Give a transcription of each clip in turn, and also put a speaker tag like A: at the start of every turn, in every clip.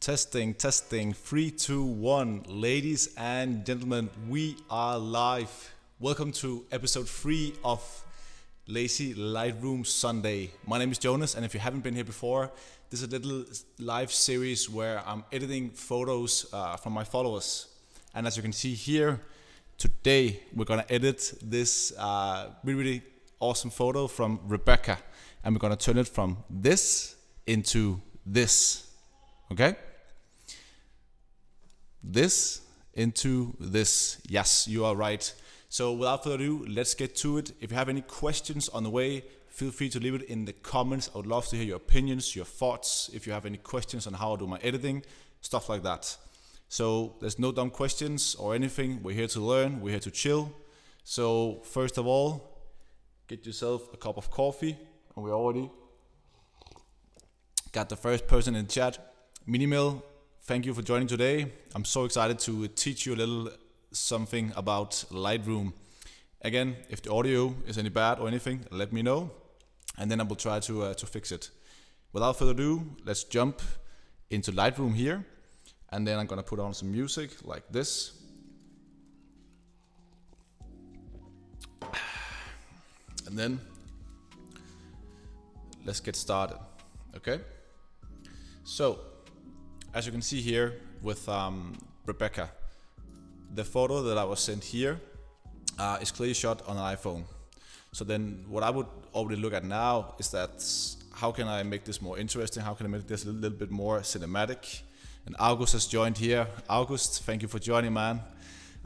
A: Testing, testing. 3, 2, 1. Ladies and gentlemen, we are live. Welcome to episode 3 of Lazy Lightroom Sunday. My name is Jonas, and if you haven't been here before, this is a little live series where I'm editing photos from my followers. And as you can see here, today we're gonna edit this really awesome photo from Rebecca, and we're gonna turn it from this into this. Okay? This into this. Yes, you are right. So without further ado, let's get to it. If you have any questions on the way, feel free to leave it in the comments. I would love to hear your opinions, your thoughts. If you have any questions on how I do my editing, stuff like that. So there's no dumb questions or anything. We're here to learn. We're here to chill. So first of all, get yourself a cup of coffee. And we already got the first person in chat. Minimal, thank you for joining today. I'm so excited to teach you a little something about Lightroom. Again, if the audio is any bad or anything, let me know, and then I will try to fix it. Without further ado, let's jump into Lightroom here, and then I'm gonna put on some music like this. And then let's get started, okay? So, as you can see here with Rebecca, the photo that I was sent here is clearly shot on an iPhone. So then what I would already look at now is that how can I make this more interesting? How can I make this a little bit more cinematic? And August has joined here. August, thank you for joining, man.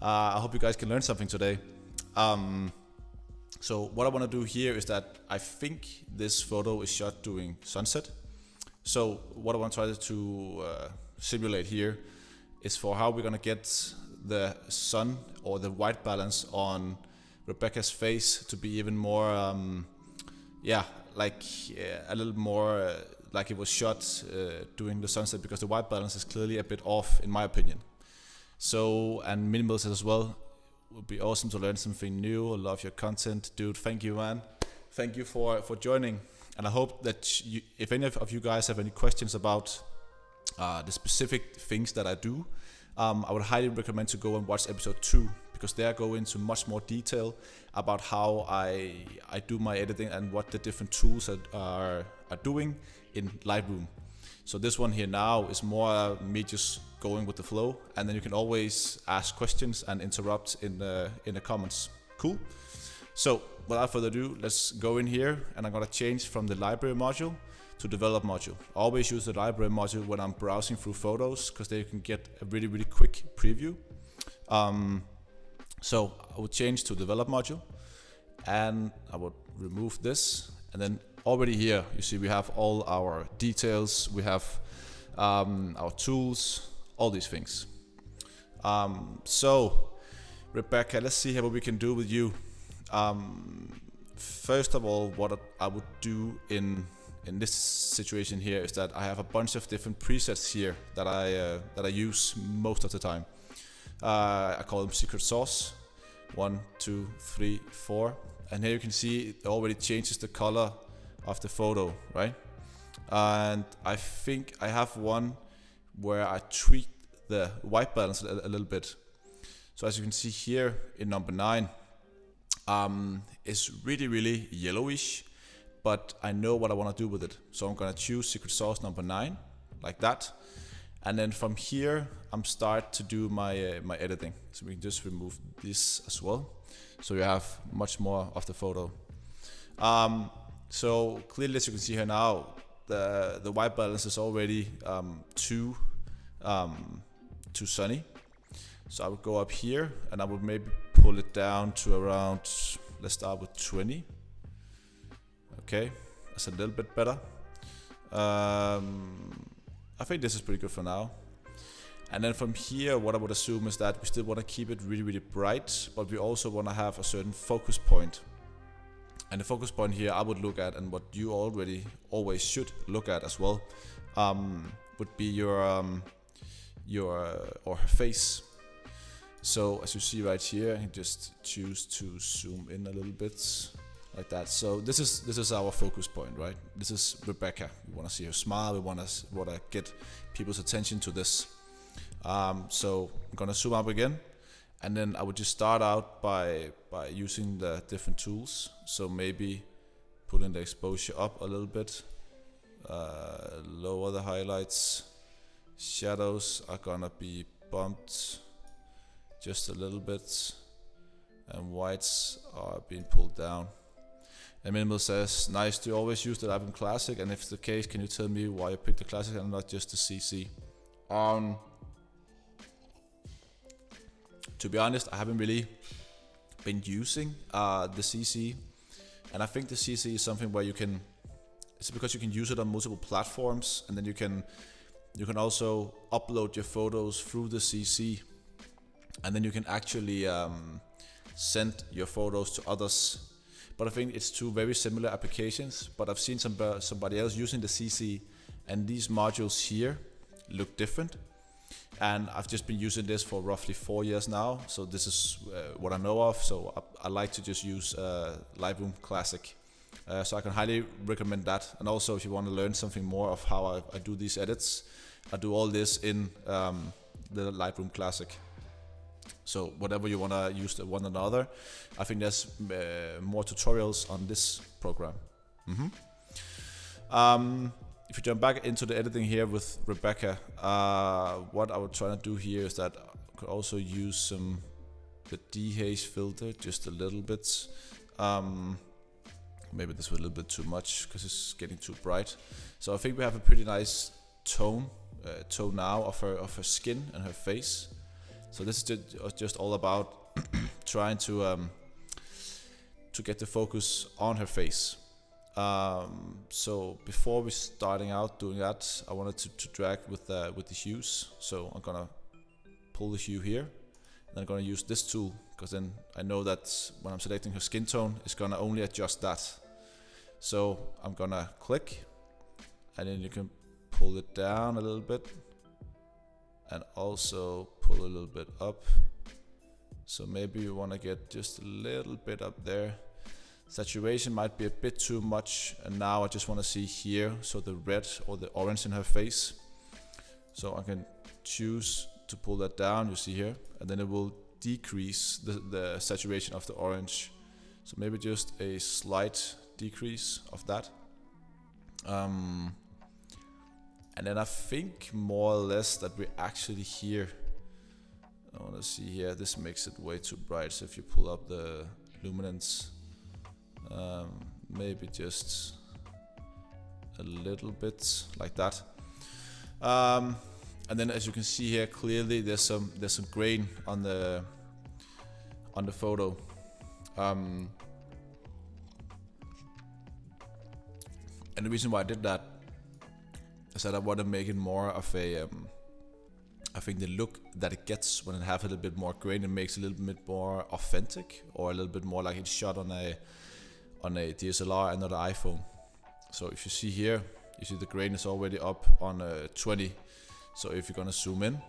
A: I hope you guys can learn something today. So what I want to do here is that I think this photo is shot during sunset. So what I want to try to simulate here is for how we're gonna get the sun or the white balance on Rebecca's face to be even more, a little more like it was shot during the sunset, because the white balance is clearly a bit off in my opinion. So, and minimals as well. Would be awesome to learn something new. I love your content, dude. Thank you, man. Thank you for joining. And I hope that if any of you guys have any questions about the specific things that I do, I would highly recommend to go and watch episode 2, because there I go into much more detail about how I do my editing and what the different tools are doing in Lightroom. So this one here now is more me just going with the flow, and then you can always ask questions and interrupt in the comments. Cool? So without further ado, let's go in here, and I'm gonna change from the library module to develop module. I always use the library module when I'm browsing through photos, because there you can get a really quick preview. So I would change to develop module, and I would remove this, and then already here you see we have all our details, we have our tools, all these things. So Rebecca, let's see what we can do with you. First of all, what I would do in this situation here is that I have a bunch of different presets here that I use most of the time. I call them secret sauce. 1, 2, 3, 4, and here you can see it already changes the color of the photo, right? And I think I have one where I tweak the white balance a little bit. So as you can see here in number 9, it's really yellowish, but I know what I want to do with it. So I'm gonna choose secret sauce number 9, like that. And then from here, I'm start to do my my editing. So we can just remove this as well. So you have much more of the photo. So clearly, as you can see here now, the white balance is already too sunny. So I would go up here, and I would maybe pull it down to around, let's start with 20. Okay, that's a little bit better. I think this is pretty good for now. And then from here, what I would assume is that we still want to keep it really bright, but we also want to have a certain focus point. And the focus point here I would look at, and what you always should look at as well, would be your her face. So as you see right here, you just choose to zoom in a little bit, like that. So this is our focus point, right? This is Rebecca. We want to see her smile. We want to get people's attention to this. So I'm gonna zoom up again, and then I would just start out by using the different tools. So maybe putting the exposure up a little bit, lower the highlights. Shadows are gonna be bumped just a little bit, and whites are being pulled down. And Minimal says, nice to always use the Lightroom Classic, and if it's the case, can you tell me why you picked the Classic and not just the CC? To be honest, I haven't really been using the CC, and I think the CC is something where it's because you can use it on multiple platforms, and then you can also upload your photos through the CC, and then you can actually send your photos to others. But I think it's two very similar applications, but I've seen somebody else using the CC, and these modules here look different. And I've just been using this for roughly 4 years now, so this is what I know of. So I like to just use Lightroom Classic. So I can highly recommend that. And also, if you want to learn something more of how I do these edits, I do all this in the Lightroom Classic. So whatever you want to use the one another, I think there's more tutorials on this program. If you jump back into the editing here with Rebecca, what I would try to do here is that I could also use the dehaze filter just a little bit. Maybe this was a little bit too much because it's getting too bright. So I think we have a pretty nice tone now of her skin and her face. So this is just all about trying to get the focus on her face. So before we starting out doing that, I wanted to drag with the hues. So I'm gonna pull the hue here, and I'm gonna use this tool, because then I know that when I'm selecting her skin tone, it's gonna only adjust that. So I'm gonna click, and then you can pull it down a little bit, and also pull a little bit up. So maybe you want to get just a little bit up there. Saturation might be a bit too much, and now I just want to see here, so the red or the orange in her face. So I can choose to pull that down, you see here, and then it will decrease the saturation of the orange. So maybe just a slight decrease of that. And then I think more or less that we're actually here. I want to see here, this makes it way too bright, so if you pull up the luminance, maybe just a little bit like that. And then as you can see here, clearly there's some grain on the photo. And the reason why I did that is that I want to make it more of a I think the look that it gets when it has a little bit more grain, it makes it a little bit more authentic, or a little bit more like it's shot on a DSLR and not an iPhone. So if you see here, you see the grain is already up on 20. So if you're gonna zoom in,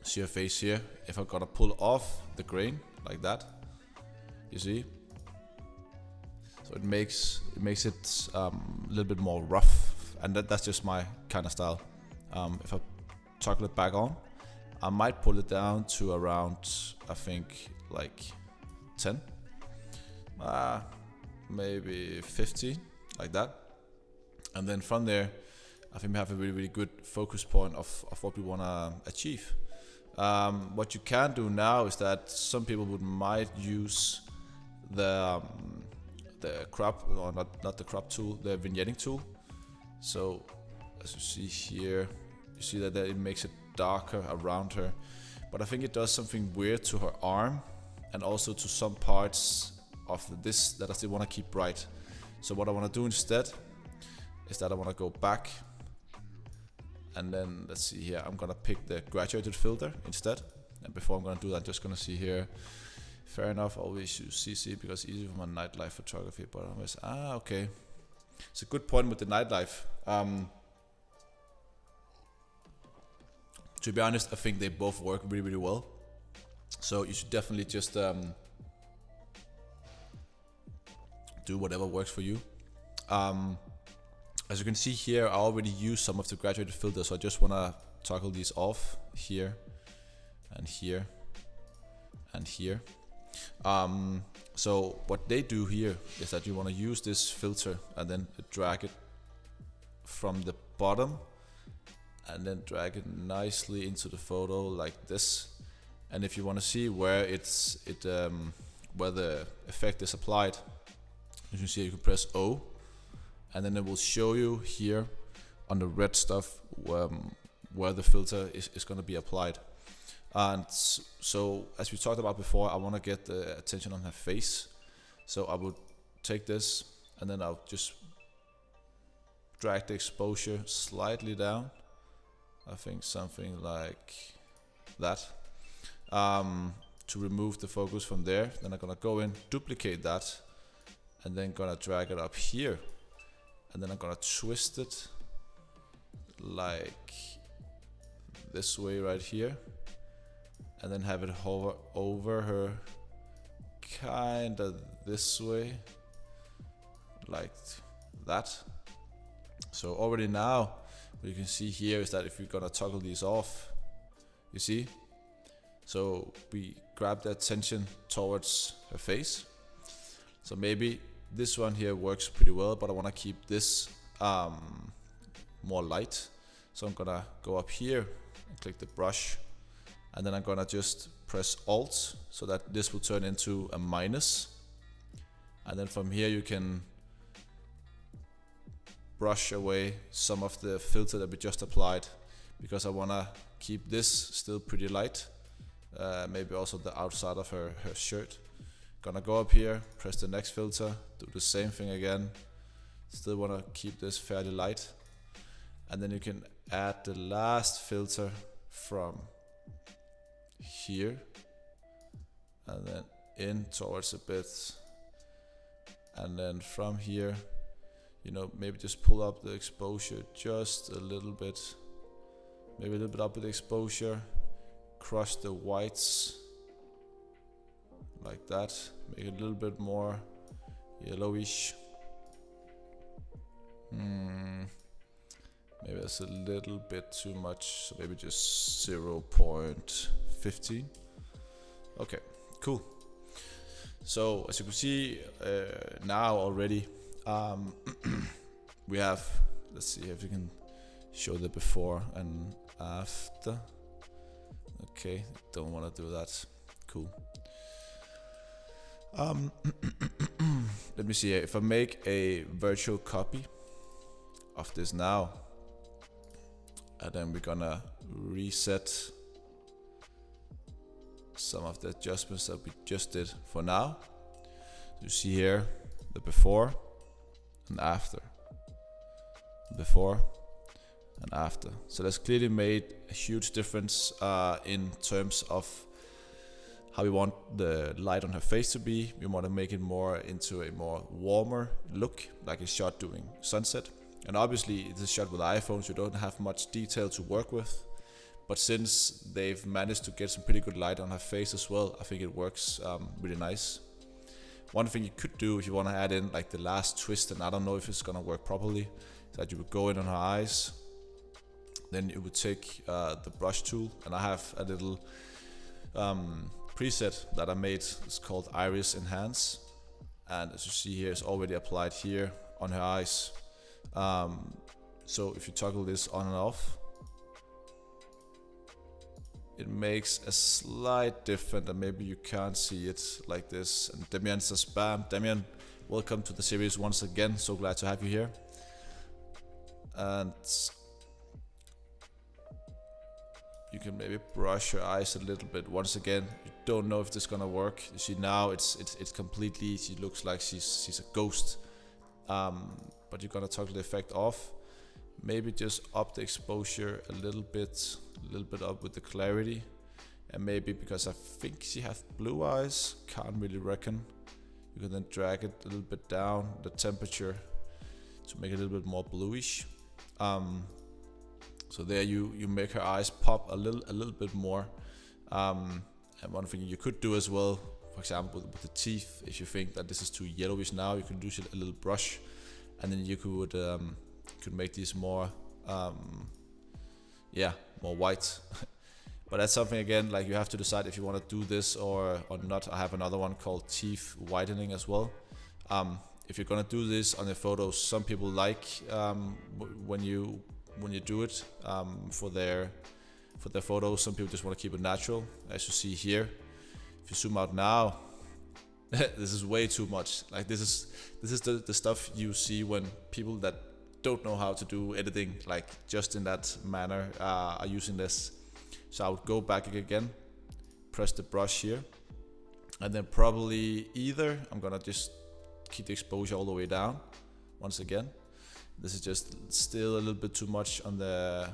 A: see her face here. If I'm gonna pull off the grain like that, you see. So it makes it a little bit more rough, and that's just my kind of style. If I toggle it back on, I might pull it down to around, I think, like 10, maybe 15, like that. And then from there, I think we have a really, really good focus point of what we want to achieve. What you can do now is that some people might use the crop, or not the crop tool, the vignetting tool. So as you see here, you see that it makes it darker around her, but I think it does something weird to her arm, and also to some parts of this that I still want to keep bright. So what I want to do instead is that I want to go back, and then let's see here, I'm gonna pick the graduated filter instead. And before I'm gonna do that, I'm just gonna see here, fair enough, always use CC because it's easy for my nightlife photography, but I always, okay, it's a good point with the nightlife. To be honest, I think they both work really, really well. So you should definitely just do whatever works for you. As you can see here, I already used some of the graduated filters, so I just want to toggle these off here and here and here. So what they do here is that you want to use this filter and then drag it from the bottom and then drag it nicely into the photo like this. And if you want to see where where the effect is applied, as you see, you can press O, and then it will show you here on the red stuff where the filter is going to be applied. And so, as we talked about before, I want to get the attention on her face. So I would take this and then I'll just drag the exposure slightly down. I think something like that. To remove the focus from there. Then I'm gonna go in, duplicate that, and then gonna drag it up here. And then I'm gonna twist it like this way right here. And then have it hover over her kinda this way, like that. So already now, what you can see here is that if you're gonna toggle these off, you see? So we grab the attention towards her face. So maybe this one here works pretty well, but I wanna keep this more light. So I'm gonna go up here and click the brush. And then I'm gonna just press Alt so that this will turn into a minus. And then from here you can brush away some of the filter that we just applied, because I wanna keep this still pretty light. Maybe also the outside of her shirt. Gonna go up here, press the next filter, do the same thing again. Still wanna keep this fairly light. And then you can add the last filter from here and then in towards a bit, and then from here, you know, maybe just pull up the exposure just a little bit, maybe a little bit up with the exposure, crush the whites like that, make it a little bit more yellowish. Maybe that's a little bit too much, so maybe just 0.15. Okay, cool. So as you can see now already, we have, let's see if we can show the before and after. Okay, don't want to do that. Cool. Let me see here. If I make a virtual copy of this now, and then we're gonna reset some of the adjustments that we just did for now. You see here the before and after, before and after. So that's clearly made a huge difference in terms of how we want the light on her face to be. We want to make it more into a more warmer look, like a shot during sunset. And obviously it's a shot with iPhones, you don't have much detail to work with. But since they've managed to get some pretty good light on her face as well, I think it works really nice. One thing you could do if you want to add in like the last twist, and I don't know if it's gonna work properly, is that you would go in on her eyes. Then you would take the brush tool, and I have a little preset that I made. It's called Iris Enhance. And as you see here, it's already applied here on her eyes. So if you toggle this on and off, it makes a slight difference, and maybe you can't see it like this. And Damian says, bam, Damian, welcome to the series once again. So glad to have you here. And you can maybe brush her eyes a little bit. Once again, you don't know if this is gonna work. You see now it's completely, she looks like she's a ghost. But you're gonna toggle the effect off. Maybe just up the exposure a little bit up with the clarity. And maybe, because I think she has blue eyes, can't really reckon, you can then drag it a little bit down, the temperature, to make it a little bit more bluish. So there you make her eyes pop a little bit more. And one thing you could do as well, for example, with the teeth, if you think that this is too yellowish now, you can use a little brush, and then you could make these more, more white. But that's something, again, like you have to decide if you want to do this or not. I have another one called teeth whitening as well. If you're gonna do this on the photos, some people like when you do it for their photos. Some people just want to keep it natural, as you see here. If you zoom out now, this is way too much. Like this is the stuff you see when people that don't know how to do editing, like just in that manner, are using this. So I would go back again, press the brush here, and then probably either I'm gonna just keep the exposure all the way down once again. This is just still a little bit too much on the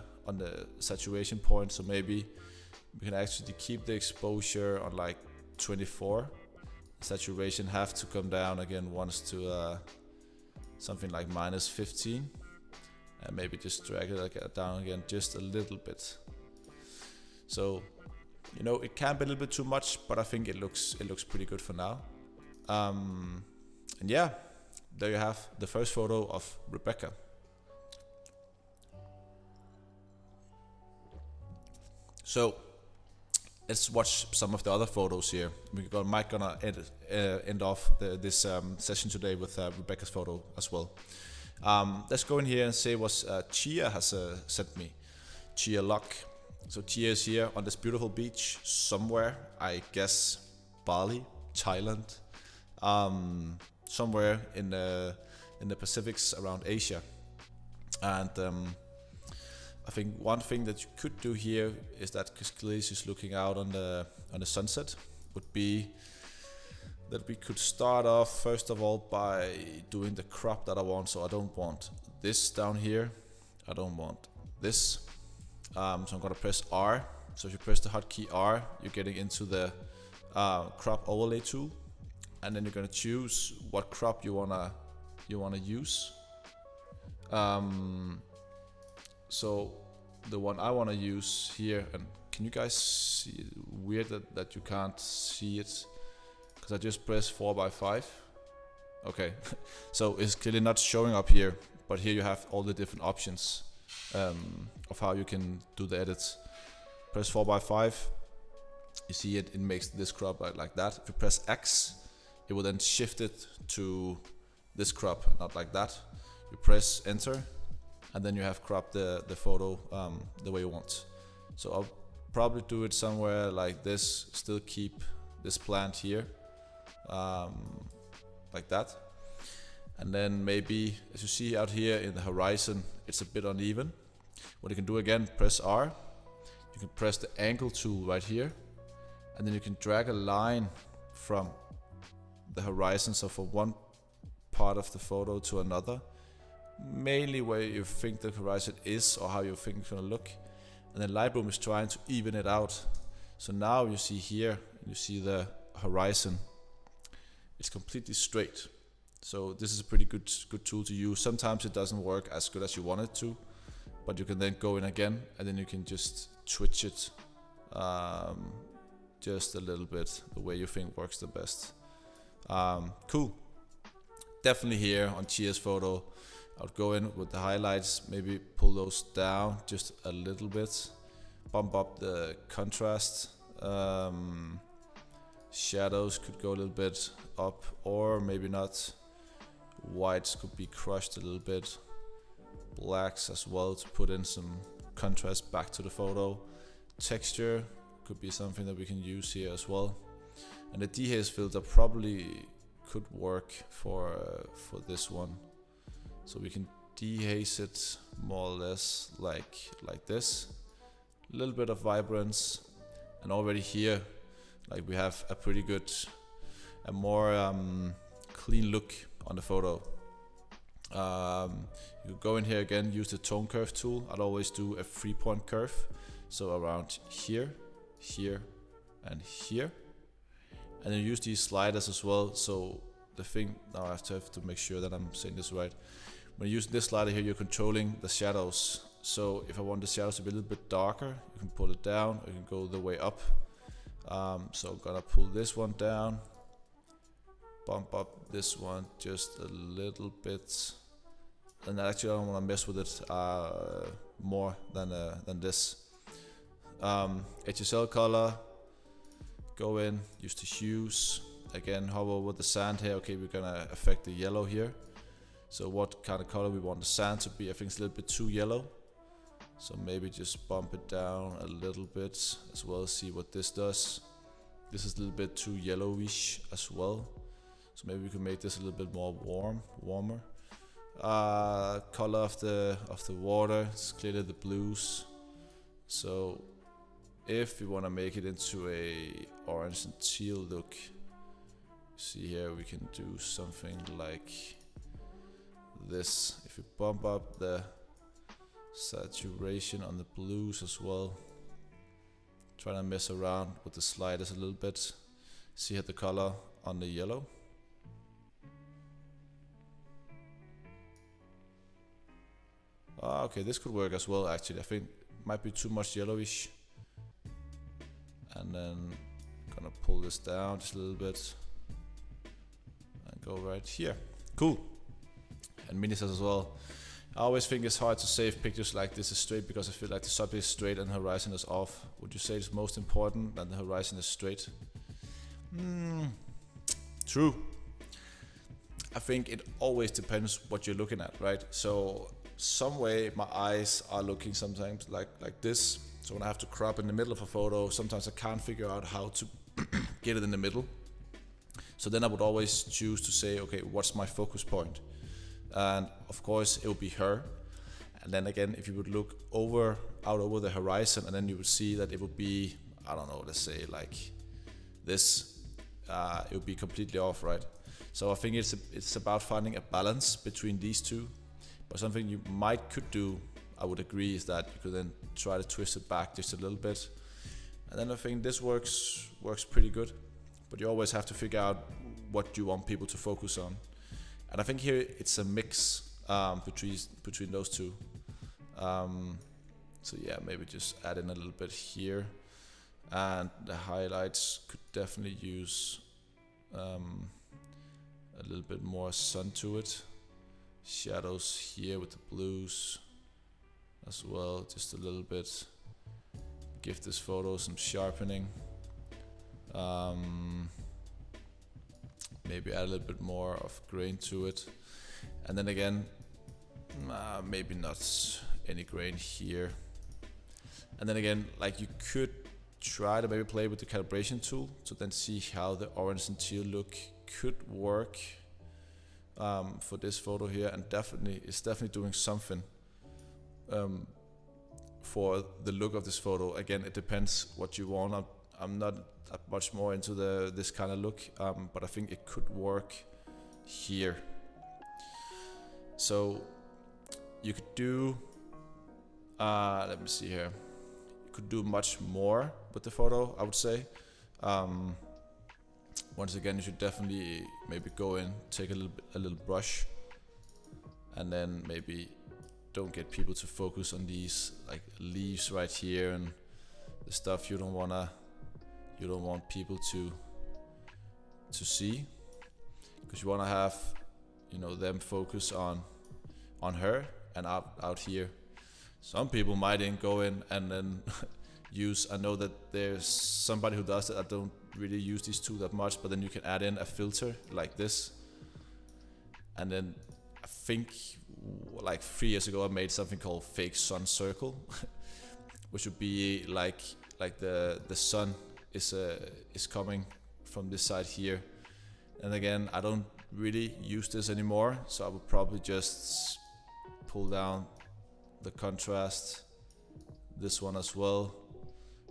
A: saturation point, so maybe we can actually keep the exposure on like 24. Saturation have to come down again once to something like -15, and maybe just drag it down again just a little bit. So, you know, it can be a little bit too much, but I think it looks pretty good for now. And yeah, there you have the first photo of Rebecca. So let's watch some of the other photos here. We're gonna end off this session today with Rebecca's photo as well. Let's go in here and see what Chia has sent me. Chia Luck. So Chia is here on this beautiful beach somewhere, I guess Bali, Thailand, somewhere in the Pacifics around Asia. And I think one thing that you could do here is that, because clearly she's looking out on the sunset, would be that we could start off first of all by doing the crop that I want. So I don't want this down here, I don't want this. So I'm gonna press R. So if you press the hotkey R, you're getting into the crop overlay tool, and then you're gonna choose what crop you wanna use. So the one I wanna use here, and can you guys see? Weird that you can't see it, because I just pressed 4:5. Okay, so it's clearly not showing up here, but here you have all the different options of how you can do the edits. Press 4:5, you see it makes this crop like that. If you press X, it will then shift it to this crop, not like that. You press enter, and then you have cropped the photo the way you want. So I'll probably do it somewhere like this, still keep this plant here, like that. And then maybe, as you see out here in the horizon, it's a bit uneven. What you can do again, press R. You can press the angle tool right here, and then you can drag a line from the horizon, so from one part of the photo to another, mainly where you think the horizon is or how you think it's gonna look. And then Lightroom is trying to even it out. So now you see here, you see the horizon, it's completely straight. So this is a pretty good tool to use. Sometimes it doesn't work as good as you want it to, but you can then go in again, and then you can just twitch it just a little bit the way you think works the best. Cool. Definitely here on Chia's photo, I would go in with the highlights, maybe pull those down just a little bit, bump up the contrast. Shadows could go a little bit up, or maybe not. Whites could be crushed a little bit. Blacks as well to put in some contrast back to the photo. Texture could be something that we can use here as well. And the dehaze filter probably could work for this one. So we can dehaze it more or less like this. A little bit of vibrance, and already here, like we have a pretty good, a more clean look on the photo. You go in here again, use the tone curve tool. I'd always do a 3-point curve, so around here, here, and here. And then use these sliders as well. So the thing, now I have to make sure that I'm saying this right. When you use this slider here, you're controlling the shadows. So if I want the shadows to be a little bit darker, you can pull it down, or you can go the way up. So I'm gonna pull this one down, bump up this one just a little bit. And actually I don't want to mess with it more than this. HSL color, go in, use the hues. Again, hover over the sand here. Okay, we're gonna affect the yellow here. So what kind of color we want the sand to be? I think it's a little bit too yellow. So maybe just bump it down a little bit as well, see what this does. This is a little bit too yellowish as well. So maybe we can make this a little bit more warmer. Color of the water, it's clearly the blues. So if we want to make it into a orange and teal look, see here we can do something like this. If we bump up the saturation on the blues as well, trying to mess around with the sliders a little bit. See here the color on the yellow. Okay, this could work as well actually. I think it might be too much yellowish. And then gonna pull this down just a little bit and go right here. Cool. And Mini says as well, I always think it's hard to save pictures like this is straight because I feel like the subject is straight and the horizon is off. Would you say it's most important that the horizon is straight? True. I think it always depends what you're looking at, right? So some way my eyes are looking sometimes like this. So when I have to crop in the middle of a photo, sometimes I can't figure out how to get it in the middle. So then I would always choose to say, okay, what's my focus point? And of course it would be her. And then again, if you would look out over the horizon, and then you would see that it would be, I don't know, let's say like this, it would be completely off, right? So I think it's about finding a balance between these two. But something you could do, I would agree, is that you could then try to twist it back just a little bit. And then I think this works pretty good. But you always have to figure out what you want people to focus on. And I think here it's a mix between those two. So yeah, maybe just add in a little bit here. And the highlights could definitely use a little bit more sun to it. Shadows here with the blues as well, just a little bit. Give this photo some sharpening. Maybe add a little bit more of grain to it. And then again, maybe not any grain here. And then again, like you could try to maybe play with the calibration tool to then see how the orange and teal look could work for this photo here, and it's definitely doing something for the look of this photo. Again, it depends what you want. I'm not much more into this kind of look, but I think it could work here. So you could do, let me see here. You could do much more with the photo, I would say. Once again, you should definitely maybe go in, take a little brush, and then maybe don't get people to focus on these like leaves right here and the stuff you don't want people to see, because you want to have, you know, them focus on her and out here. Some people might then go in and then use, I know that there's somebody who does it. I don't really use these two that much, but then you can add in a filter like this. And then I think like 3 years ago I made something called fake sun circle, which would be like the sun is coming from this side here. And again, I don't really use this anymore, so I would probably just pull down the contrast, this one as well.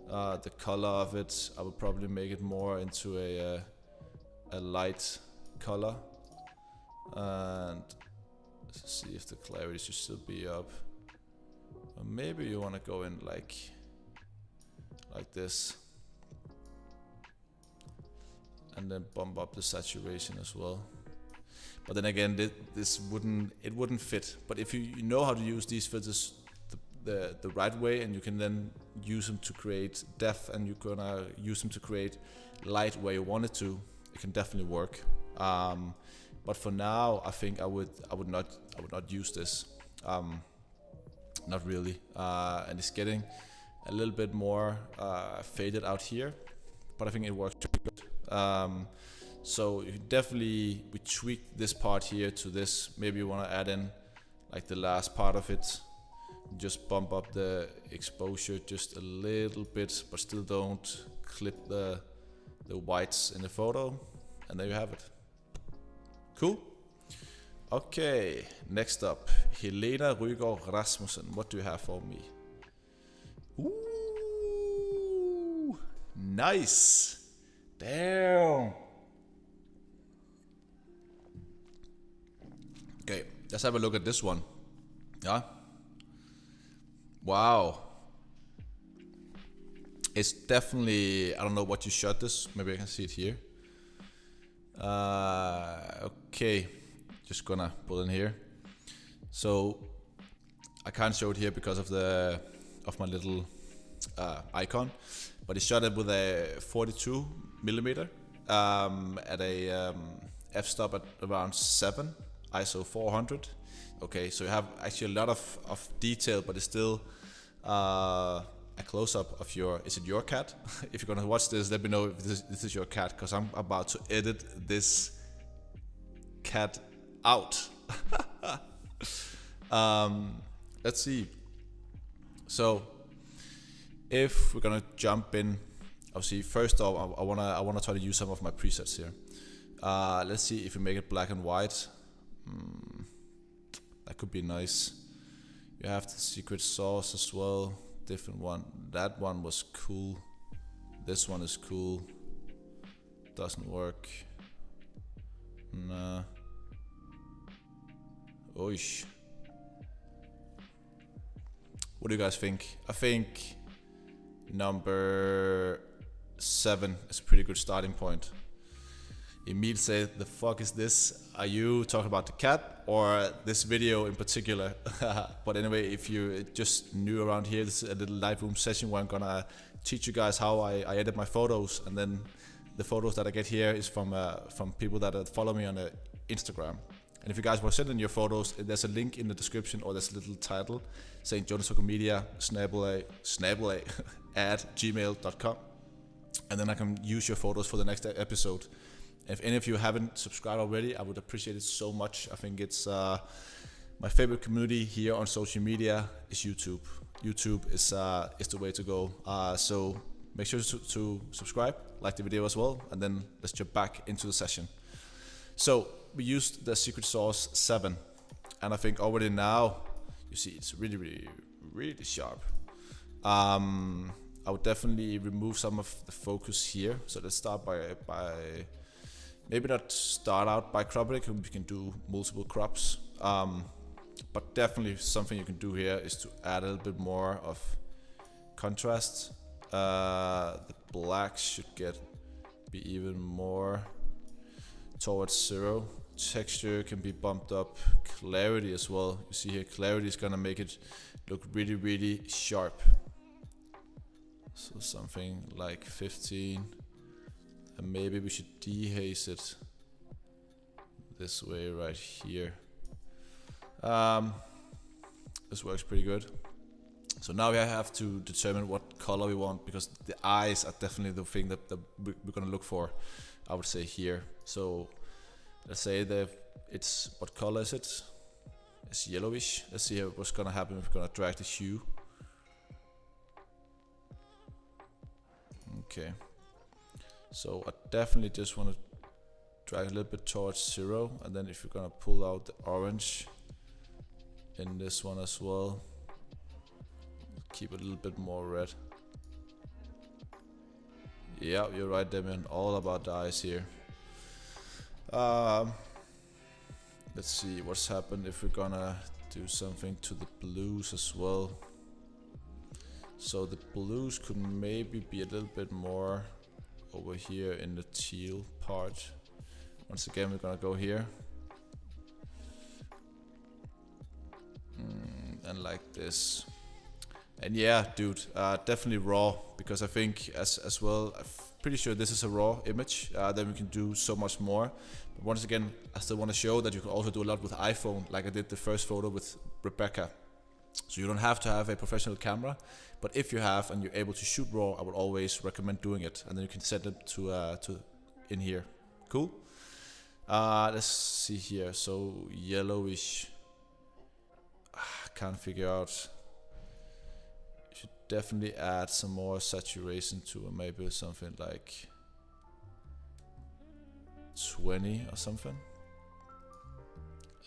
A: The color of it, I would probably make it more into a light color, and see if the clarity should still be up. Or maybe you want to go in like this, and then bump up the saturation as well. But then again, this wouldn't fit. But if you know how to use these filters the right way, and you can then use them to create depth, and you're gonna use them to create light where you want it to, it can definitely work. But for now, I think I would not use this. Not really, and it's getting a little bit more faded out here, but I think it works pretty good. So you definitely we tweak this part here to this. Maybe you want to add in like the last part of it. Just bump up the exposure just a little bit, but still don't clip the whites in the photo, and there you have it. Cool. Okay, next up, Helena Rygaard Rasmussen. What do you have for me? Ooh, nice. Damn. Okay, let's have a look at this one. Yeah. Wow. It's definitely, I don't know what you shot this. Maybe I can see it here. Okay. Just gonna put in here. So I can't show it here because of my little icon, but he shot it with a 42 millimeter at a f-stop at around 7 ISO 400. Okay, so you have actually a lot of detail, but it's still a close-up of your. Is it your cat? If you're gonna watch this, let me know if this is your cat, because I'm about to edit this cat out. Let's see. So if we're gonna jump in, obviously first off, I wanna try to use some of my presets here. Let's see if we make it black and white. That could be nice. You have the secret sauce as well. Different one. That one was cool. This one is cool. Doesn't work. Nah. Oish. What do you guys think? I think number 7 is a pretty good starting point. Emil said, "The fuck is this? Are you talking about the cat or this video in particular?" But anyway, if you just new around here, this is a little Lightroom session where I'm gonna teach you guys how I edit my photos, and then the photos that I get here is from people that follow me on Instagram. And if you guys want to send in your photos, there's a link in the description, or there's a little title saying jonastogomedia @ at gmail.com, and then I can use your photos for the next episode. If any of you haven't subscribed already, I would appreciate it so much. I think it's my favorite community here on social media is YouTube. YouTube is the way to go. So make sure to subscribe, like the video as well, and then let's jump back into the session. So we used the secret sauce 7, and I think already now you see it's really, really, really sharp. I would definitely remove some of the focus here. So let's start by maybe not start out by cropping it. We can do multiple crops, but definitely something you can do here is to add a little bit more of contrast. The black should be even more towards 0. Texture can be bumped up. Clarity as well. You see here, clarity is gonna make it look really, really sharp. So something like 15. And maybe we should dehaze it this way right here. This works pretty good. So now we have to determine what color we want, because the eyes are definitely the thing that we're gonna look for, I would say here. So let's say what color is it? It's yellowish. Let's see what's gonna happen if we're gonna drag the hue. Okay. So I definitely just want to drag a little bit towards 0, and then if you're gonna pull out the orange in this one as well, keep it a little bit more red. Yeah, you're right, Demian. All about the eyes here. Let's see what's happened if we're gonna do something to the blues as well. So the blues could maybe be a little bit more over here in the teal part. Once again, we're gonna go here and like this. And yeah, dude, definitely raw, because I think as well, pretty sure this is a raw image, then we can do so much more. But once again, I still want to show that you can also do a lot with iPhone, like I did the first photo with Rebecca. So you don't have to have a professional camera, but if you have and you're able to shoot raw, I would always recommend doing it, and then you can send it to in here. Cool. Let's see here. So yellowish. Can't figure out. You should definitely add some more saturation to it. Maybe something like 20 or something,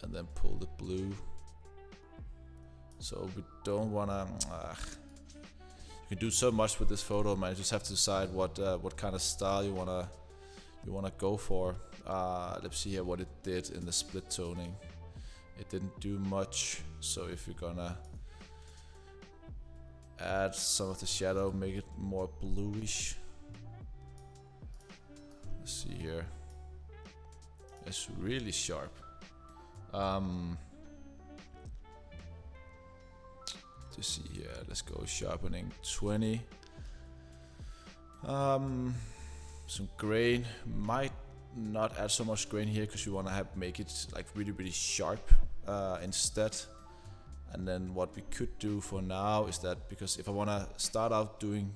A: and then pull the blue. So we don't wanna. You can do so much with this photo, man. You just have to decide what kind of style you wanna go for. Let's see here what it did in the split toning. It didn't do much. So if you're gonna add some of the shadow, make it more bluish. Let's see here. It's really sharp. To see here, let's go sharpening 20. Some grain. Might not add so much grain here because you want to make it like really sharp instead. And then what we could do for now is that, because if I want to start out doing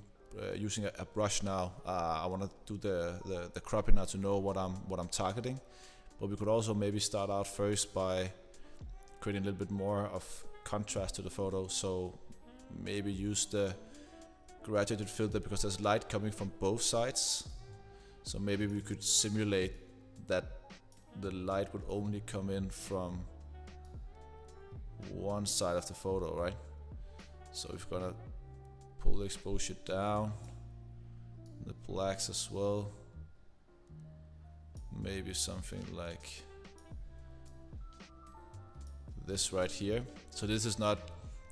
A: using a brush now, I want to do the cropping now to know what I'm targeting. But we could also maybe start out first by creating a little bit more of contrast to the photo. So maybe use the graduated filter because there's light coming from both sides. So maybe we could simulate that the light would only come in from one side of the photo, right? So if we're gonna pull the exposure down, the blacks as well, maybe something like this right here. So this is not,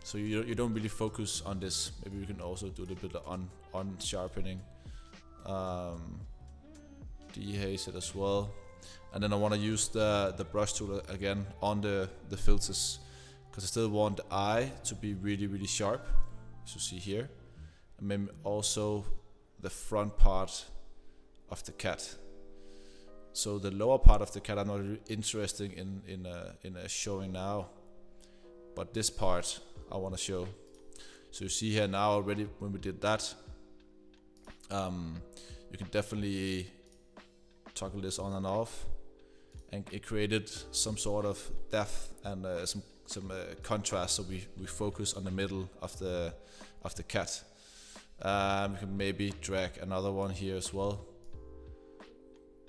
A: so you don't really focus on this. Maybe we can also do a little bit of on sharpening, dehaze it as well. And then I want to use the brush tool again on the filters, because I still want the eye to be really sharp, as you see here, and maybe also the front part of the cat. So the lower part of the cat I'm not really interested in a showing now, but this part I want to show. So you see here now already when we did that, you can definitely toggle this on and off, and it created some sort of depth and some contrast. So we focus on the middle of the cat. We can maybe drag another one here as well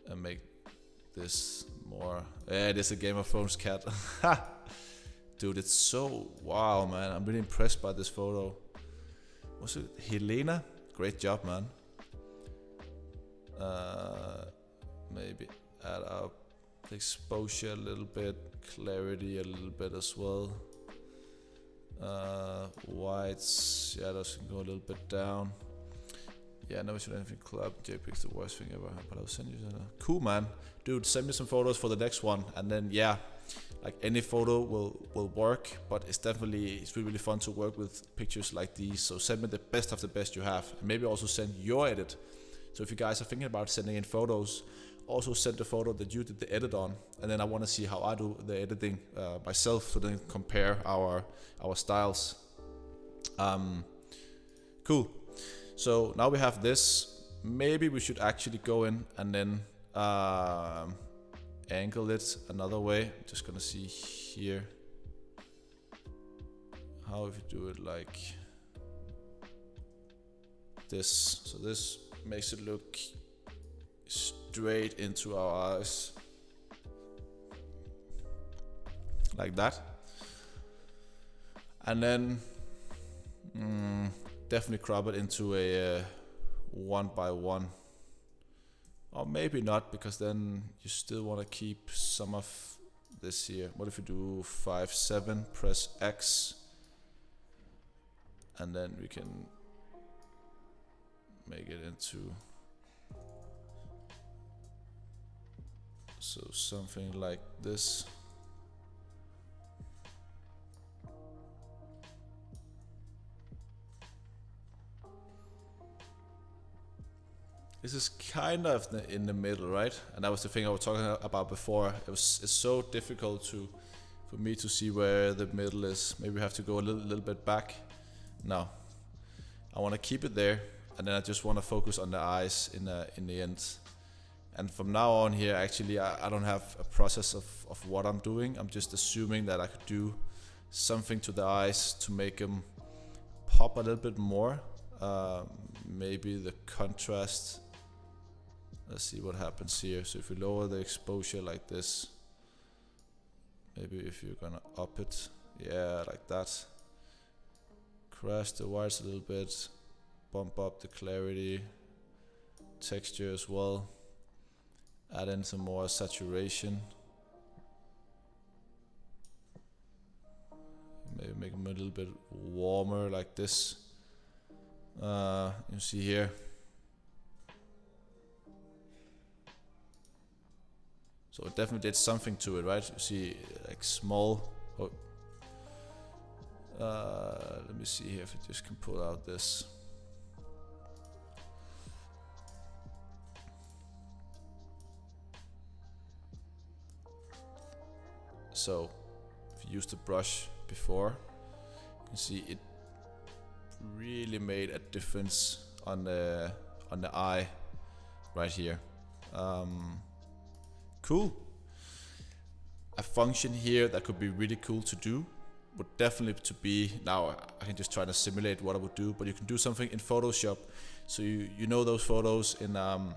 A: and make this more. Yeah, it is a Game of Thrones cat. Dude, it's so wow, man. I'm really impressed by this photo. Was it Helena? Great job, man. Maybe add up the exposure a little bit, clarity a little bit as well. Whites, shadows can go a little bit down. Yeah, never should anything club. JPEG's the worst thing ever. But I'll send you that. Cool, man. Dude, send me some photos for the next one, and then yeah, like any photo will work. But it's really fun to work with pictures like these. So send me the best of the best you have, and maybe also send your edit. So if you guys are thinking about sending in photos, also send the photo that you did the edit on, and then I want to see how I do the editing myself, so then compare our styles. Cool. So now we have this. Maybe we should actually go in and then angle it another way. I'm just gonna see here how if you do it like this. So this makes it look straight into our eyes like that, and then definitely crop it into a 1:1, or maybe not, because then you still want to keep some of this here. What if you do 5:7, press X, and then we can make it into so something like this. This is kind of in the middle, right? And that was the thing I was talking about before. It's so difficult for me to see where the middle is. Maybe we have to go a little bit back. No, I want to keep it there, and then I just want to focus on the eyes in the end. And from now on here, actually, I don't have a process of what I'm doing. I'm just assuming that I could do something to the eyes to make them pop a little bit more. Maybe the contrast. Let's see what happens here. So if we lower the exposure like this, maybe if you're gonna up it, yeah, like that. Crash the whites a little bit, bump up the clarity, texture as well. Add in some more saturation. Maybe make them a little bit warmer like this. You see here. So it definitely did something to it, right? You see like small. Oh. Let me see here if I just can pull out this. So if you use the brush before, you can see it really made a difference on the eye right here. Cool. A function here that could be really cool to do would definitely to be, now I can just try to simulate what I would do, but you can do something in Photoshop. So you know those photos on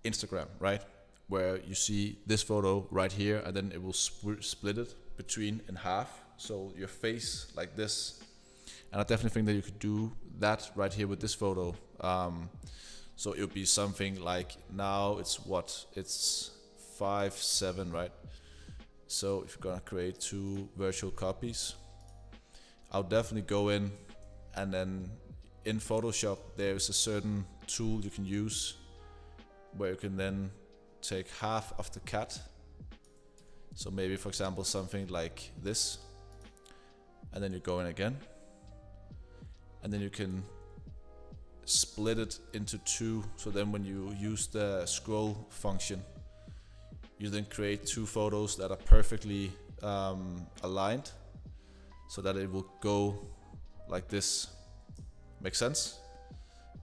A: Instagram, right? Where you see this photo right here, and then it will split it between in half. So your face like this, and I definitely think that you could do that right here with this photo. So it would be something like, now it's 5:7, right? So if you're gonna create 2 virtual copies, I'll definitely go in, and then in Photoshop there is a certain tool you can use where you can then take half of the cat. So maybe for example something like this, and then you go in again, and then you can split it into 2. So then when you use the scroll function, you then create 2 photos that are perfectly aligned, so that it will go like this. Make sense?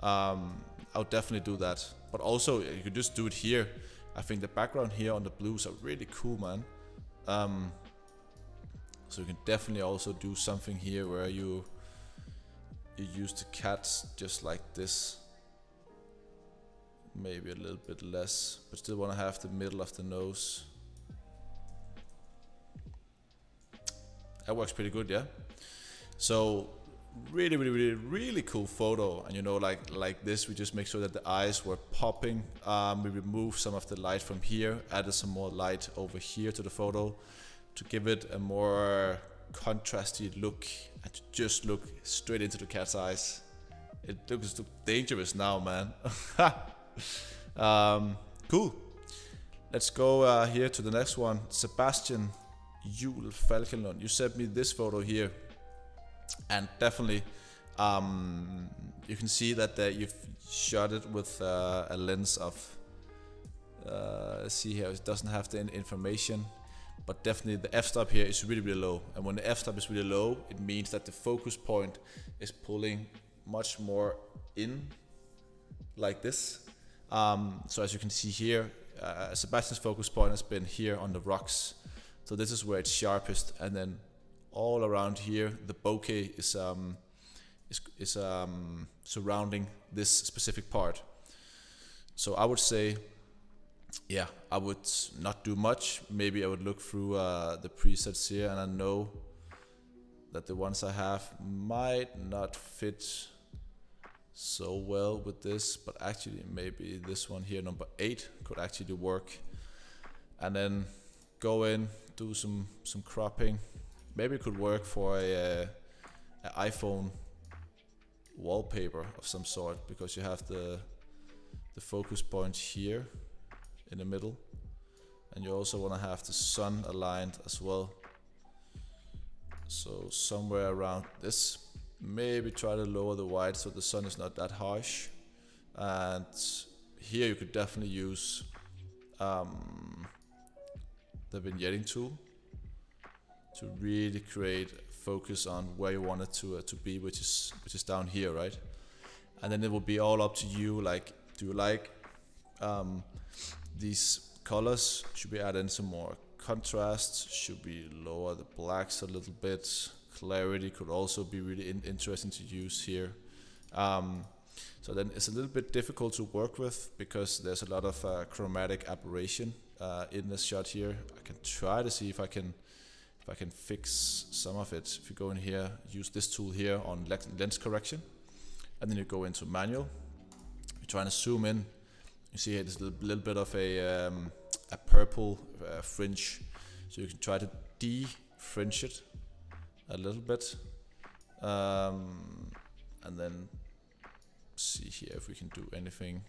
A: I'll definitely do that. But also you could just do it here. I think the background here on the blues are really cool, man. So you can definitely also do something here where you use the cats just like this. Maybe a little bit less, but still want to have the middle of the nose. That works pretty good, yeah? So really cool photo. And you know, like this, we just make sure that the eyes were popping. We removed some of the light from here, added some more light over here to the photo to give it a more contrasty look, and to just look straight into the cat's eyes. It looks dangerous now, man. Cool. Let's go here to the next one. Sebastian Juul Falkenlund. You sent me this photo here, and definitely you can see that you've shot it with a lens of let's see here, it doesn't have the information, but definitely the f-stop here is really low, and when the f-stop is really low, it means that the focus point is pulling much more in like this. So as you can see here, Sebastian's focus point has been here on the rocks, so this is where it's sharpest, and then all around here the bokeh is surrounding this specific part. So I would say, yeah, I would not do much. Maybe I would look through the presets here, and I know that the ones I have might not fit so well with this, but actually maybe this one here, number 8, could actually work. And then go in, do some cropping. Maybe it could work for a iPhone wallpaper of some sort, because you have the focus point here in the middle, and you also want to have the sun aligned as well. So somewhere around this, maybe try to lower the white so the sun is not that harsh. And here you could definitely use the vignetting tool to really create focus on where you want it to be, which is down here, right? And then it will be all up to you. Like, do you like these colors? Should we add in some more contrast? Should we lower the blacks a little bit? Clarity could also be really interesting to use here. So then it's a little bit difficult to work with because there's a lot of chromatic aberration in this shot here. I can try to see if I can fix some of it. If you go in here, use this tool here on lens correction, and then you go into manual. You're trying to zoom in. You see here there's a little bit of a purple fringe, so you can try to de-fringe it a little bit, and then see here if we can do anything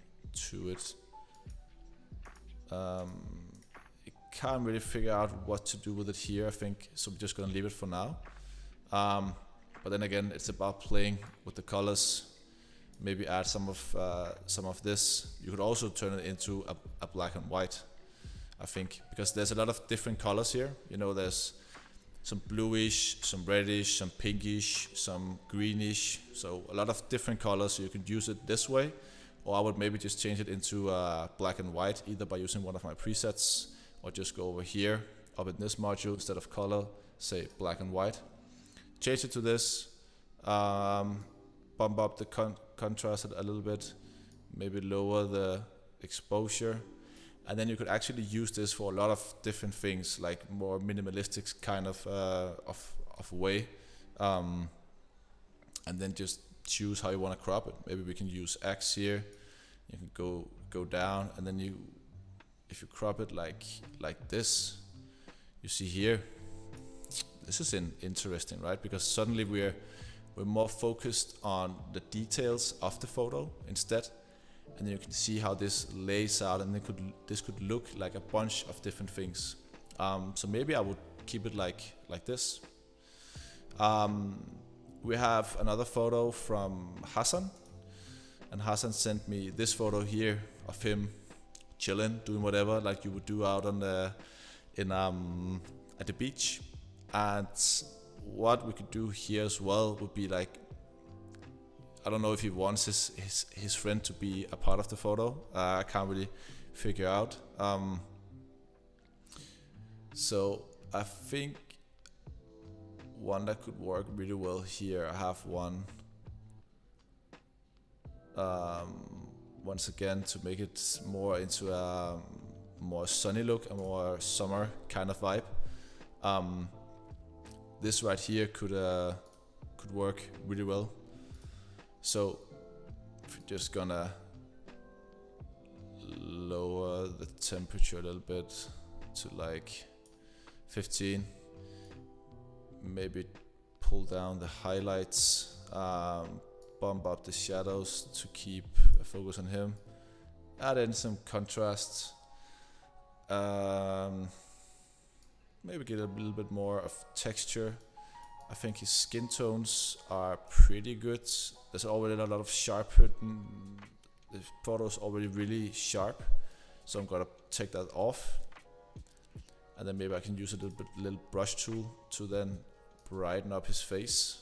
A: to it. Can't really figure out what to do with it here, I think, so we're just gonna leave it for now. But then again, it's about playing with the colors. Maybe add some of this. You could also turn it into a black and white, I think, because there's a lot of different colors here. You know, there's some bluish, some reddish, some pinkish, some greenish, so a lot of different colors. So you can use it this way, or I would maybe just change it into black and white, either by using one of my presets, or just go over here, up in this module, instead of color, say black and white. Change it to this, bump up the contrast a little bit, maybe lower the exposure, and then you could actually use this for a lot of different things, like more minimalistic kind of way, and then just choose how you want to crop it. Maybe we can use X here. You can go down, and then if you crop it like this, you see here, this is interesting, right? Because suddenly we're more focused on the details of the photo instead, and then you can see how this lays out, and this could look like a bunch of different things. So maybe I would keep it like this. We have another photo from Hassan, and Hassan sent me this photo here of him chilling, doing whatever like you would do out on at the beach. And what we could do here as well would be like, I don't know if he wants his friend to be a part of the photo. I can't really figure out. So I think one that could work really well here, I have one once again to make it more into a more sunny look, a more summer kind of vibe. This right here could work really well. So if you're just gonna lower the temperature a little bit to like 15, maybe pull down the highlights, bump up the shadows to keep a focus on him, add in some contrast, maybe get a little bit more of texture. I think his skin tones are pretty good. There's already a lot of sharp. The photo's already really sharp, so I'm gonna take that off, and then maybe I can use a little brush tool to then brighten up his face,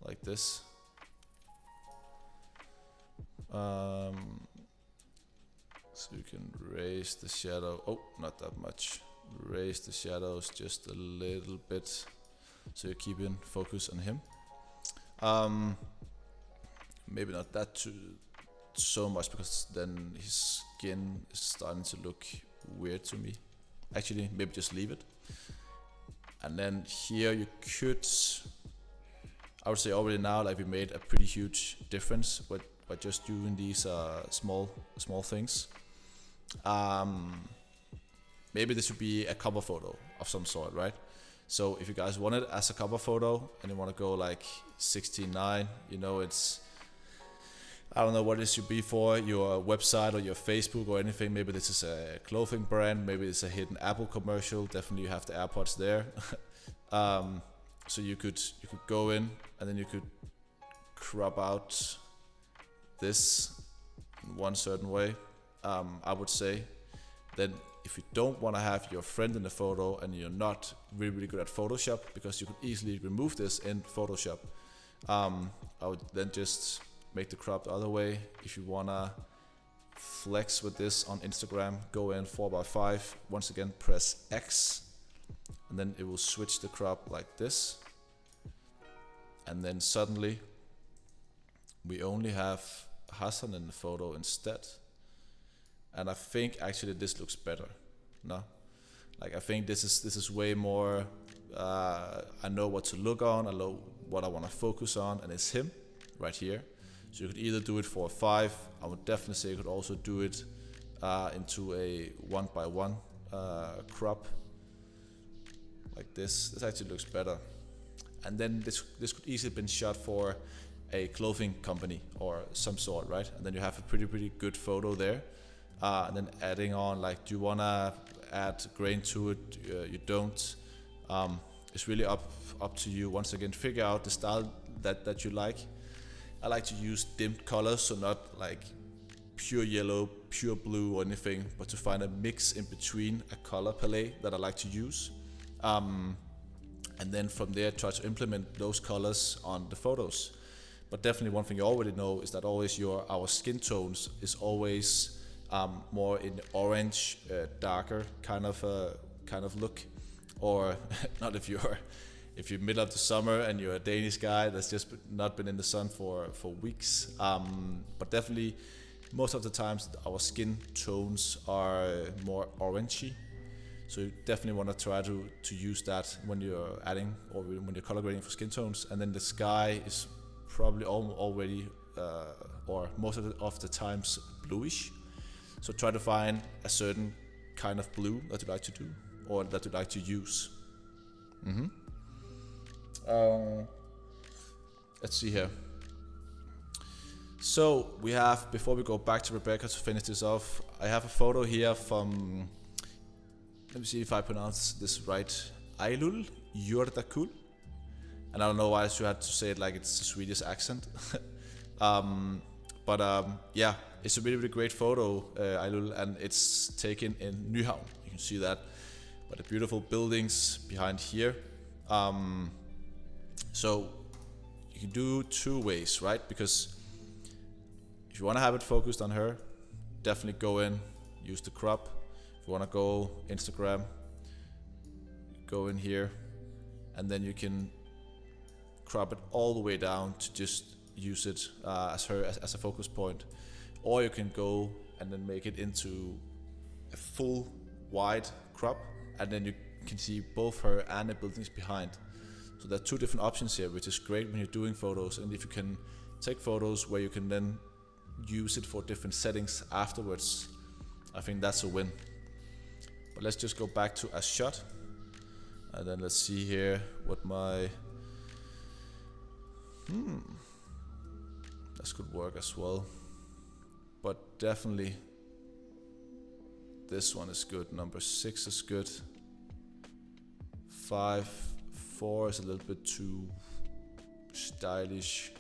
A: like this. So you can raise the shadow. Oh, not that much. Raise the shadows just a little bit, so you're keeping focus on him. Maybe not that so much, because then his skin is starting to look weird to me. Actually, maybe just leave it. And then here you could, I would say already now, like we made a pretty huge difference by just doing these small things. Maybe this would be a cover photo of some sort, right? So if you guys want it as a cover photo and you want to go like 16:9, you know, it's, I don't know what it should be for, your website or your Facebook or anything. Maybe this is a clothing brand, maybe it's a hidden Apple commercial. Definitely you have the AirPods there. So you could go in and then you could crop out this in one certain way, I would say. Then if you don't want to have your friend in the photo and you're not really good at Photoshop, because you could easily remove this in Photoshop, I would then just make the crop the other way. If you want to flex with this on Instagram, go in 4x5, once again press X, and then it will switch the crop like this. And then suddenly we only have Hassan in the photo instead. And I think actually this looks better. No, like I think this is way more. I know what to look on. I know what I want to focus on, and it's him right here. So you could either do it for a 5. I would definitely say you could also do it into a 1x1 crop like this. This actually looks better. And then this could easily have been shot for a clothing company or some sort, right? And then you have a pretty good photo there. And then adding on, like, do you wanna add grain to it? You don't. It's really up to you. Once again, figure out the style that you like. I like to use dimmed colors, so not like pure yellow, pure blue or anything, but to find a mix in between a color palette that I like to use. And then from there try to implement those colors on the photos. But definitely one thing you already know is that always our skin tones is always more in orange, darker kind of look, or not if you're middle of the summer and you're a Danish guy that's just not been in the sun for weeks. But definitely most of the times our skin tones are more orangey. So you definitely want to try to use that when you're adding or when you're color grading for skin tones. And then the sky is probably already or most of the times bluish. So try to find a certain kind of blue that you like to do or that you like to use. Let's see here. So we have, before we go back to Rebecca to finish this off, I have a photo here from, let me see if I pronounce this right, Ailul Yurdakul. And I don't know why I should have to say it like it's a Swedish accent. Yeah, it's a really great photo, Ailul, and it's taken in Nyhavn. You can see that by the beautiful buildings behind here. So you can do two ways, right? Because if you want to have it focused on her, definitely go in, use the crop. If you want to go Instagram, go in here, and then you can crop it all the way down to just use it as a focus point. Or you can go and then make it into a full wide crop, and then you can see both her and the buildings behind. So there are two different options here, which is great when you're doing photos. And if you can take photos where you can then use it for different settings afterwards, I think that's a win. But let's just go back to a shot, and then let's see here what my this could work as well. But definitely this one is good. Number 6 is good. 5, 4 is a little bit too stylish.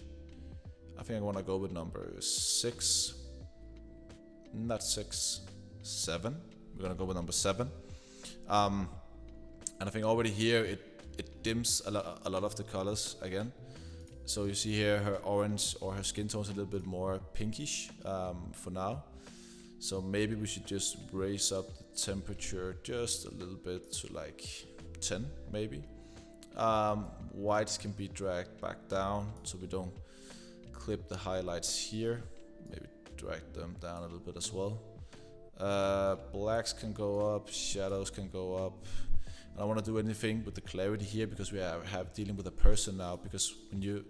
A: I think I want to go with number 6. Not 6, 7. We're gonna go with number 7. And I think already here it dims a lot of the colors again. So you see here her orange or her skin tone is a little bit more pinkish for now. So maybe we should just raise up the temperature just a little bit to like 10 maybe. Whites can be dragged back down so we don't clip the highlights here. Maybe drag them down a little bit as well. Blacks can go up, shadows can go up. I don't want to do anything with the clarity here because we have dealing with a person now. Because when you,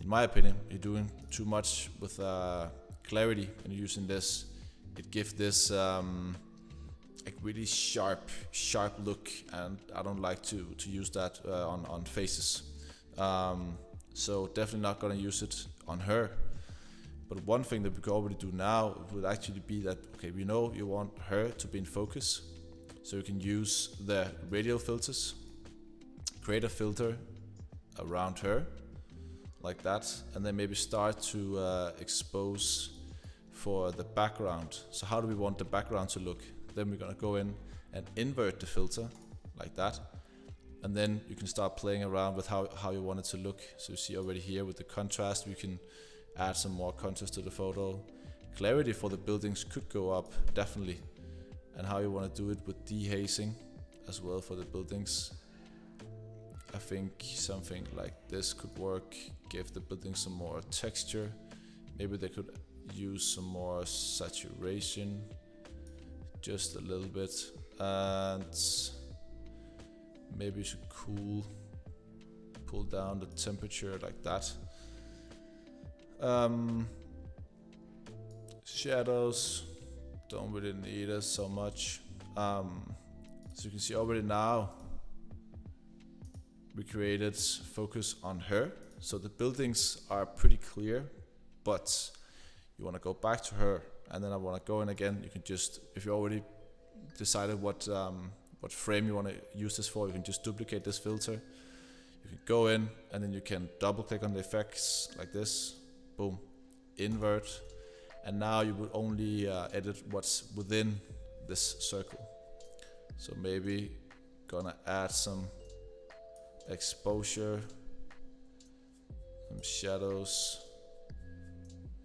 A: in my opinion, you're doing too much with clarity when you're using this, it gives this a really sharp look, and I don't like to use that on faces. So definitely not gonna use it on her. But one thing that we can already do now would actually be that, okay, we know you want her to be in focus. So you can use the radial filters, create a filter, around her, like that, and then maybe start to expose for the background. So how do we want the background to look? Then we're gonna go in and invert the filter, like that, and then you can start playing around with how you want it to look. So you see already here with the contrast, we can add some more contrast to the photo. Clarity for the buildings could go up, definitely, and how you want to do it with dehazing as well for the buildings. I think something like this could work, give the building some more texture. Maybe they could use some more saturation, just a little bit, and maybe you should pull down the temperature like that. Shadows, don't really need it so much. So you can see already now we created focus on her, so the buildings are pretty clear, but you want to go back to her, and then I want to go in again. You can just, if you already decided what frame you want to use this for, you can just duplicate this filter. You can go in and then you can double click on the effects like this, boom, invert, and now you would only edit what's within this circle. So maybe gonna add some exposure, some shadows.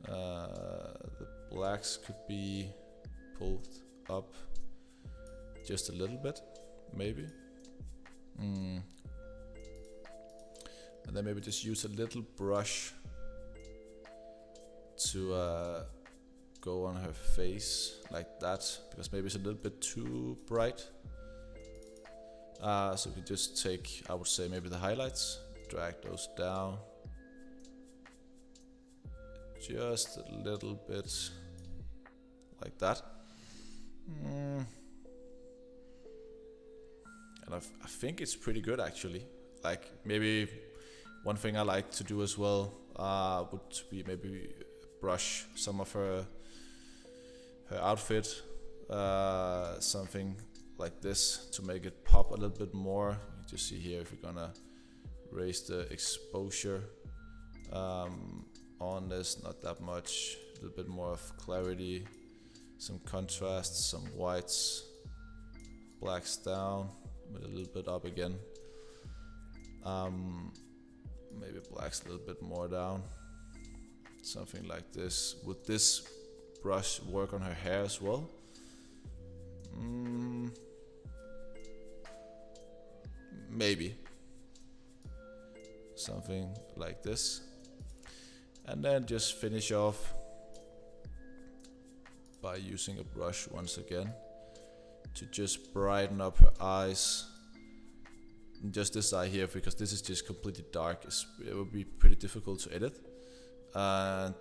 A: The blacks could be pulled up just a little bit, maybe. And then maybe just use a little brush to go on her face like that, because maybe it's a little bit too bright. So we can just take, I would say, maybe the highlights, drag those down just a little bit like that. And I think it's pretty good actually. Like, maybe one thing I like to do as well would be maybe brush some of her outfit, something like this, to make it pop a little bit more. You just see here, if you're gonna raise the exposure on this, not that much, a little bit more of clarity, some contrast, some whites, blacks down, but a little bit up again. Maybe blacks a little bit more down, something like this. Would this brush work on her hair as well? Maybe something like this, and then just finish off by using a brush once again to just brighten up her eyes. Just this eye here, because this is just completely dark, it would be pretty difficult to edit, and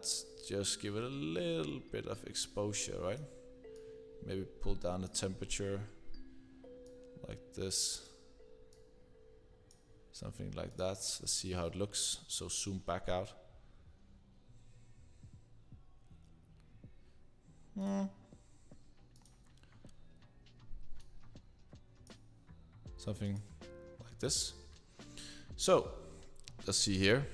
A: just give it a little bit of exposure, right? Maybe pull down the temperature like this, something like that. Let's see how it looks. So zoom back out. Something like this. So let's see here.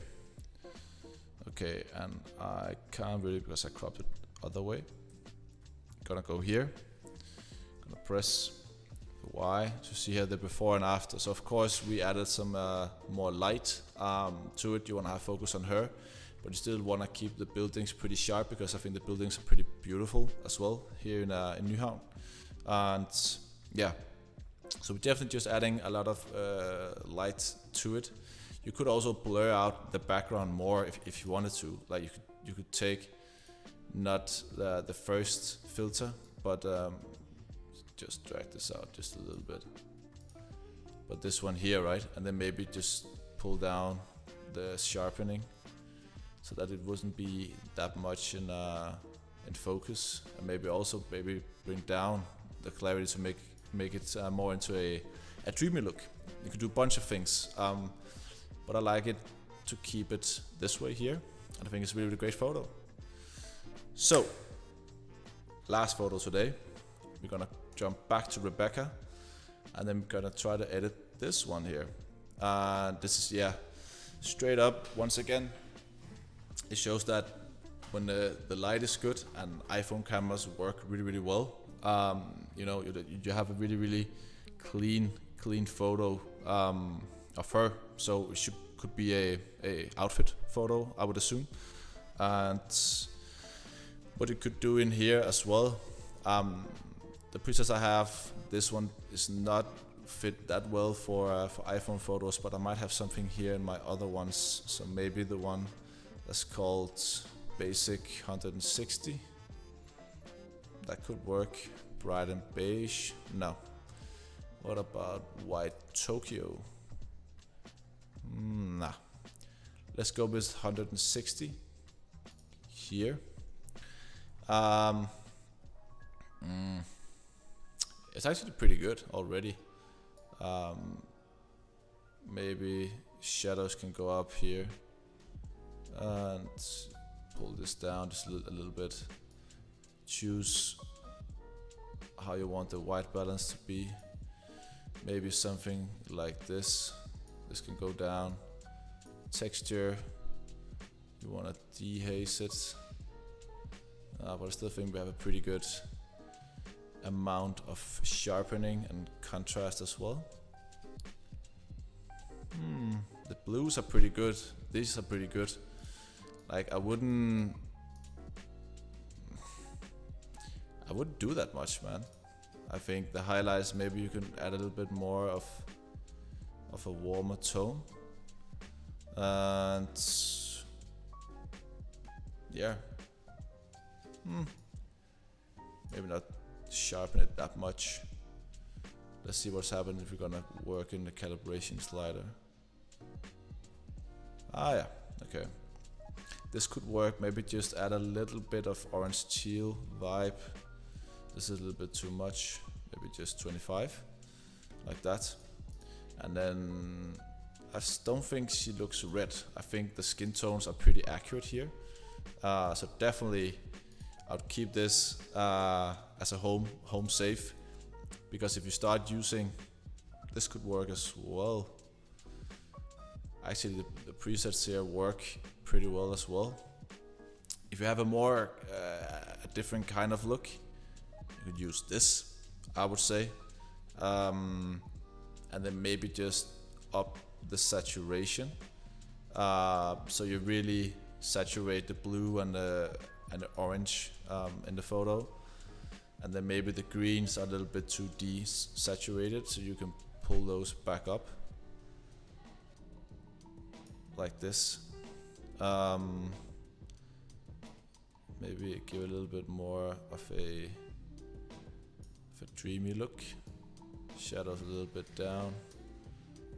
A: Okay, and I can't really, because I cropped it other way. Gonna go here, gonna press the Y to see here the before and after. So of course we added some more light to it. You wanna have focus on her, but you still wanna keep the buildings pretty sharp, because I think the buildings are pretty beautiful as well here in Nyhavn. And yeah, so we're definitely just adding a lot of light to it. You could also blur out the background more if you wanted to. Like you could take not the first filter, but just drag this out just a little bit. But this one here, right? And then maybe just pull down the sharpening so that it wouldn't be that much in focus, and maybe also bring down the clarity to make it more into a dreamy look. You could do a bunch of things, but I like it to keep it this way here, and I think it's a really great photo. So, last photo today, we're gonna jump back to Rebecca, and then we're gonna try to edit this one here. This is, yeah, straight up, once again, it shows that when the light is good and iPhone cameras work really well, you know, you have a really clean photo of her. So it could be a outfit photo, I would assume. And what you could do in here as well, the presets I have, this one is not fit that well for iPhone photos, but I might have something here in my other ones. So maybe the one that's called Basic 160, that could work. Bright and beige, no. What about White Tokyo? Nah. Let's go with 160 here. It's actually pretty good already. Maybe shadows can go up here and pull this down just a little bit. Choose how you want the white balance to be. Maybe something like this. This can go down. Texture, you want to dehaze it. But I still think we have a pretty good amount of sharpening and contrast as well. The blues are pretty good. These are pretty good. Like I wouldn't do that much, man. I think the highlights, maybe you can add a little bit more of a warmer tone. And yeah, maybe not sharpen it that much. Let's see what's happening if we're gonna work in the calibration slider. Yeah, okay. This could work. Maybe just add a little bit of orange teal vibe. This is a little bit too much. Maybe just 25, like that. And then I don't think she looks red. I think the skin tones are pretty accurate here. So definitely I'd keep this as a home safe, because if you start using, this could work as well. Actually the presets here work pretty well as well. If you have a more a different kind of look, you could use this, I would say. And then maybe just up the saturation, so you really saturate the blue and the orange in the photo, and then maybe the greens are a little bit too desaturated, so you can pull those back up like this. Maybe give a little bit more of a dreamy look. Shadows a little bit down.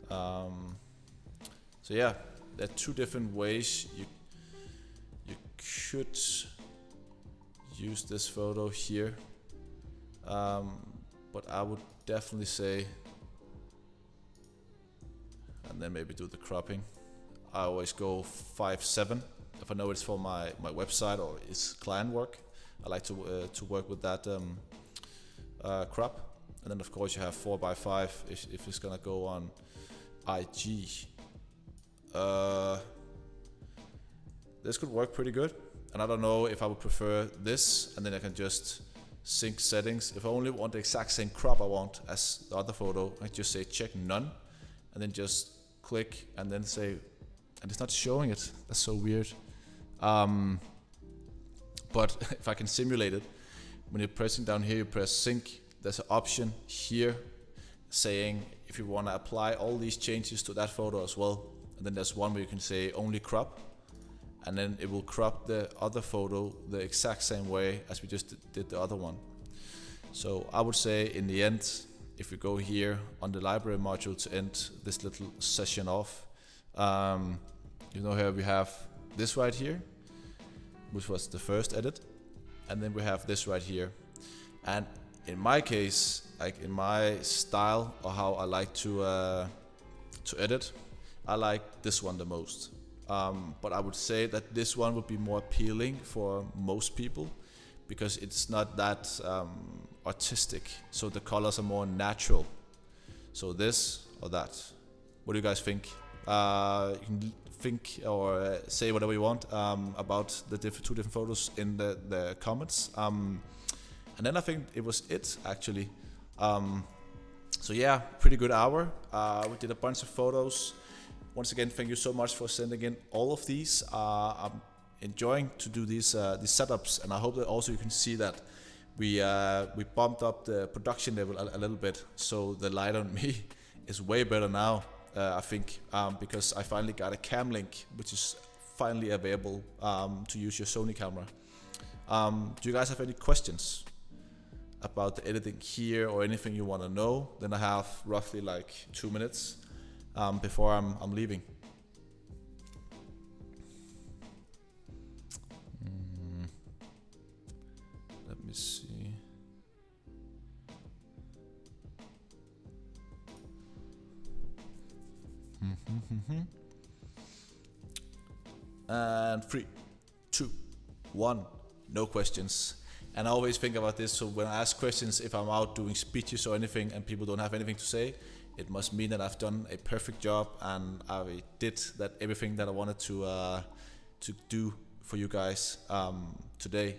A: So yeah, there are two different ways you could use this photo here, but I would definitely say, and then maybe do the cropping. I always go 5:7 if I know it's for my website or it's client work. I like to work with that crop. And then of course you have 4:5 if it's gonna go on IG. This could work pretty good, and I don't know if I would prefer this, and then I can just sync settings. If I only want the exact same crop I want as the other photo, I just say check none, and then just click and then say, and it's not showing it. That's so weird. But if I can simulate it, when you're pressing down here, you press sync. There's an option here saying if you want to apply all these changes to that photo as well. And then there's one where you can say only crop, and then it will crop the other photo the exact same way as we just did the other one. So I would say in the end, if we go here on the library module to end this little session off, you know, here we have this right here, which was the first edit, and then we have this right here. And in my case, like in my style or how I like to edit, I like this one the most. But I would say that this one would be more appealing for most people because it's not that artistic. So the colors are more natural. So this or that. What do you guys think? You can think or say whatever you want about the two different photos in the comments. And then I think it was it actually. So yeah, pretty good hour. We did a bunch of photos. Once again, thank you so much for sending in all of these. I'm enjoying to do these setups, and I hope that also you can see that we bumped up the production level a little bit. So the light on me is way better now, I think, because I finally got a cam link, which is finally available to use your Sony camera. Do you guys have any questions about the editing here or anything you want to know? Then I have roughly like 2 minutes before I'm leaving. Let me see. And 3, 2, 1, no questions. And I always think about this, so when I ask questions, if I'm out doing speeches or anything and people don't have anything to say, it must mean that I've done a perfect job and I did everything that I wanted to do for you guys today.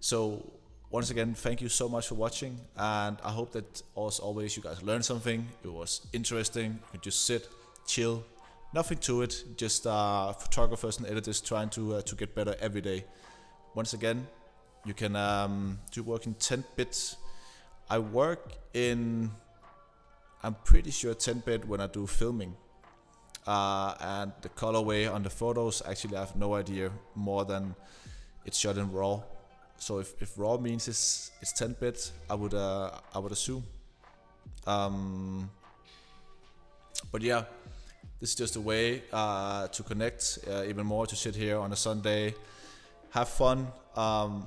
A: So once again, thank you so much for watching, and I hope that as always you guys learned something. It was interesting. You can just sit, chill, nothing to it, just photographers and editors trying to get better every day. Once again, you can do work in 10-bit. I work in, I'm pretty sure 10-bit when I do filming. And the colorway on the photos, actually I have no idea more than it's shot in RAW. So if RAW means it's 10-bit, I would assume. But yeah, this is just a way to connect even more, to sit here on a Sunday, have fun,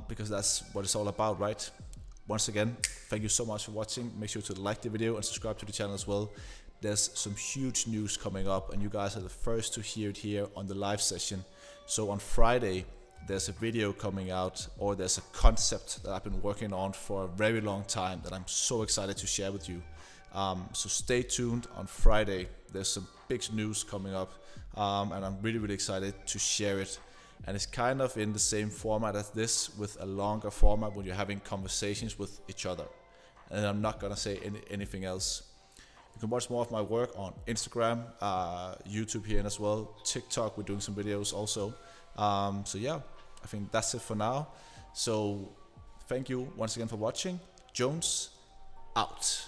A: because that's what it's all about, right? Once again, thank you so much for watching. Make sure to like the video and subscribe to the channel as well. There's some huge news coming up, and you guys are the first to hear it here on the live session. So on Friday, there's a video coming out, or there's a concept that I've been working on for a very long time that I'm so excited to share with you. So stay tuned on Friday. There's some big news coming up, and I'm really excited to share it. And it's kind of in the same format as this, with a longer format when you're having conversations with each other. And I'm not gonna say anything else. You can watch more of my work on Instagram, YouTube here as well, TikTok. We're doing some videos also. So yeah, I think that's it for now. So thank you once again for watching. Jones out.